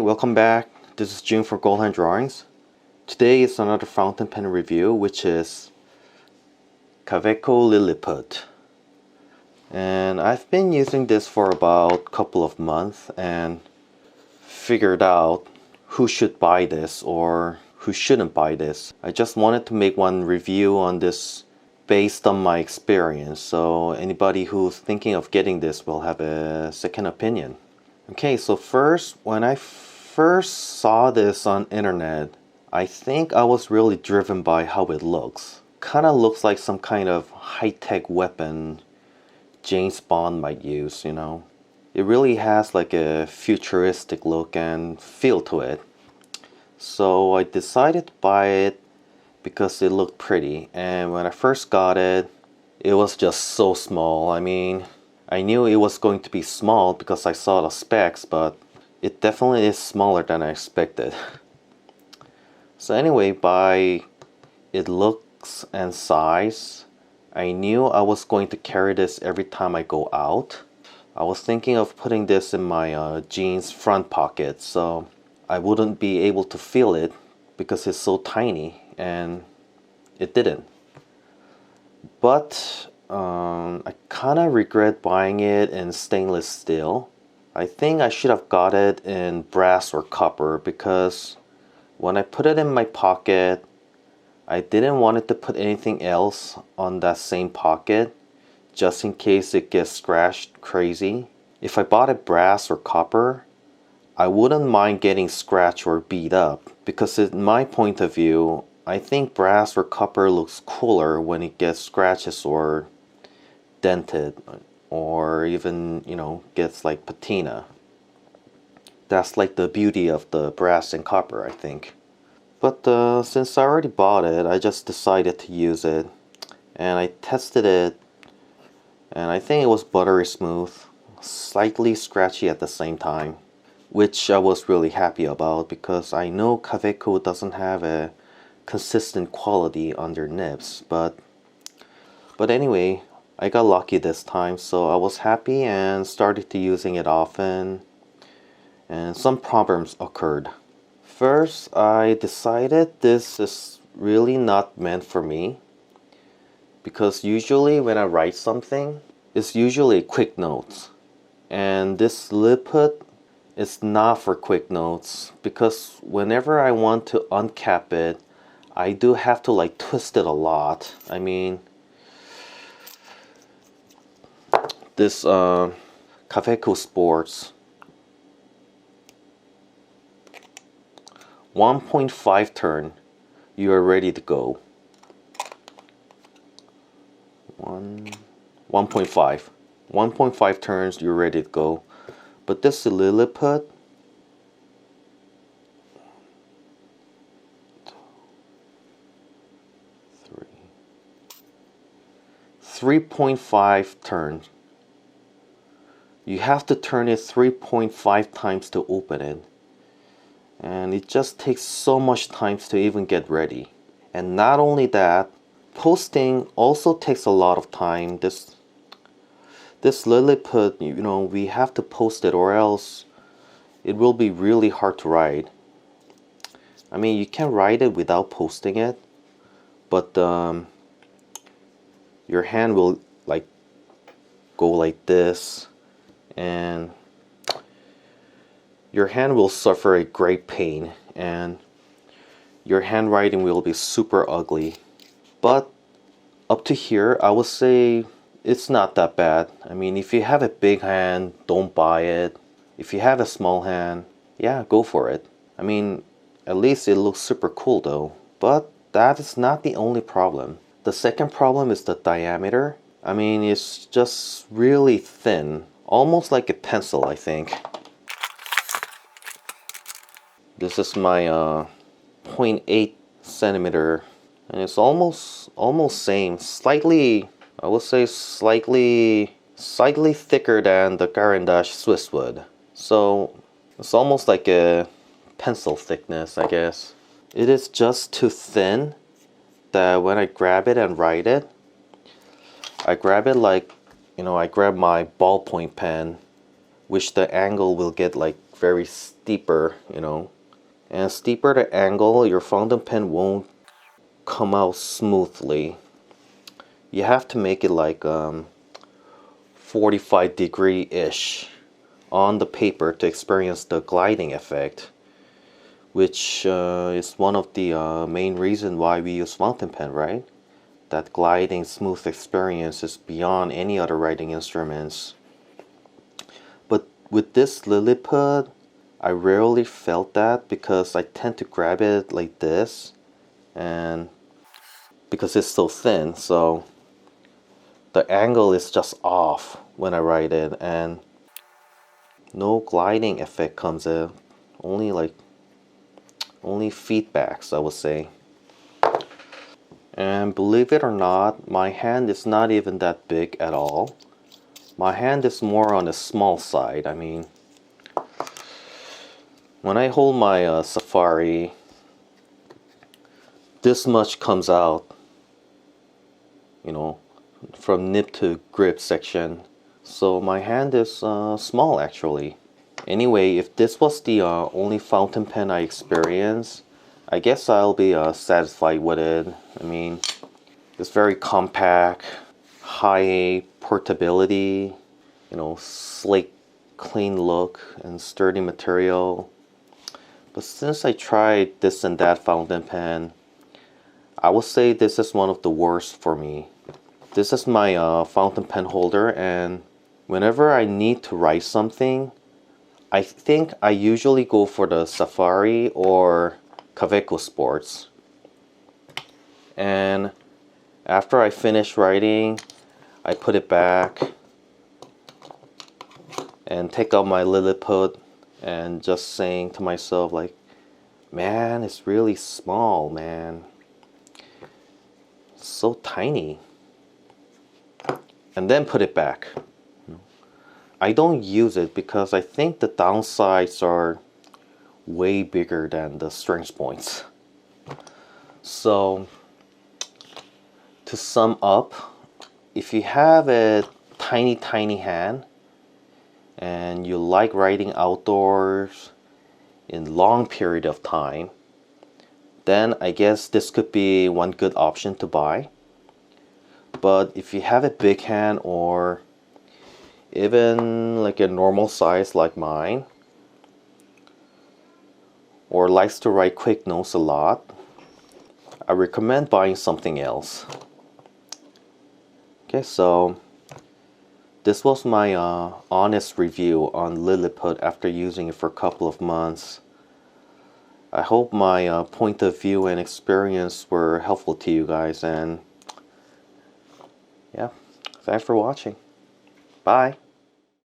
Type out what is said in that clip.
Hey, welcome back. This is June for Goldhand Drawings. Today is another fountain pen review, which is Kaweco Liliput. And I've been using this for about a couple of months and figured out who should buy this or who shouldn't buy this. I just wanted to make one review on this based on my experience, so anybody who's thinking of getting this will have a second opinion. Okay, so first, when I first saw this on internet, I think I was really driven by how it looks. Kind of looks like some kind of high-tech weapon James Bond might use, you know. It really has like a futuristic look and feel to it. So I decided to buy it because it looked pretty, and when I first got it, it was just so small. I mean, I knew it was going to be small because I saw the specs, but it definitely is smaller than I expected. So anyway, by its looks and size, I knew I was going to carry this every time I go out. I was thinking of putting this in my jeans front pocket so I wouldn't be able to feel it because it's so tiny, and it didn't. But I kind of regret buying it in stainless steel. I think I should have got it in brass or copper because when I put it in my pocket, I didn't want it to put anything else on that same pocket just in case it gets scratched crazy. If I bought it brass or copper, I wouldn't mind getting scratched or beat up because in my point of view, I think brass or copper looks cooler when it gets scratches or dented or even, you know, gets like patina. That's like the beauty of the brass and copper, I think. But since I already bought it, I just decided to use it, and I tested it, and I think it was buttery smooth, slightly scratchy at the same time, which I was really happy about because I know Kaweco doesn't have a consistent quality on their nibs, but anyway, I got lucky this time, so I was happy and started to using it often, and some problems occurred. First, I decided this is really not meant for me because usually when I write something, it's usually quick notes, and this Liliput is not for quick notes because whenever I want to uncap it, I do have to like twist it a lot. I mean, this Kaweco Sports 1.5 turn, you are ready to go. 1.5 turns, you're ready to go. But this Liliput, 3.5 turns. You have to turn it 3.5 times to open it. And it just takes so much time to even get ready. And not only that, posting also takes a lot of time. This Liliput, you know, we have to post it or else it will be really hard to write. I mean, you can write it without posting it, but your hand will like go like this, and your hand will suffer a great pain, and your handwriting will be super ugly. But up to here, I would say it's not that bad. I mean, if you have a big hand, don't buy it. If you have a small hand, yeah, go for it. I mean, at least it looks super cool though. But that is not the only problem. The second problem is the diameter. I mean, it's just really thin, almost like a pencil, I think. This is my 0.8 centimeter, and it's almost same, slightly, I would say slightly thicker than the Caran d'Ache Swiss wood. So it's almost like a pencil thickness, I guess. It is just too thin that when I grab it and write it, I grab it like, you know, I grab my ballpoint pen, which the angle will get like very steeper, you know. And steeper the angle, your fountain pen won't come out smoothly. You have to make it like 45 degree-ish on the paper to experience the gliding effect, which is one of the main reasons why we use fountain pen, right? That gliding smooth experience is beyond any other writing instruments. But with this Liliput, I rarely felt that because I tend to grab it like this, and because it's so thin, so the angle is just off when I write it, and no gliding effect comes in. Only feedbacks, I would say. And believe it or not, my hand is not even that big at all. My hand is more on the small side. I mean, when I hold my Safari, this much comes out, you know, from nib to grip section. So my hand is small actually. Anyway, if this was the only fountain pen I experienced, I guess I'll be satisfied with it. I mean, it's very compact, high portability, you know, sleek, clean look, and sturdy material. But since I tried this and that fountain pen, I would say this is one of the worst for me. This is my fountain pen holder, and whenever I need to write something, I think I usually go for the Safari or Kaweco Sports. And after I finish writing, I put it back and take out my Liliput and just saying to myself like, man, it's really small, man. It's so tiny. And then put it back. I don't use it because I think the downsides are way bigger than the strength points. So to sum up, if you have a tiny hand and you like writing outdoors in long period of time, then I guess this could be one good option to buy. But if you have a big hand or even like a normal size like mine, or likes to write quick notes a lot, I recommend buying something else. Okay, so this was my honest review on Liliput after using it for a couple of months. I hope my point of view and experience were helpful to you guys, and yeah, thanks for watching. Bye.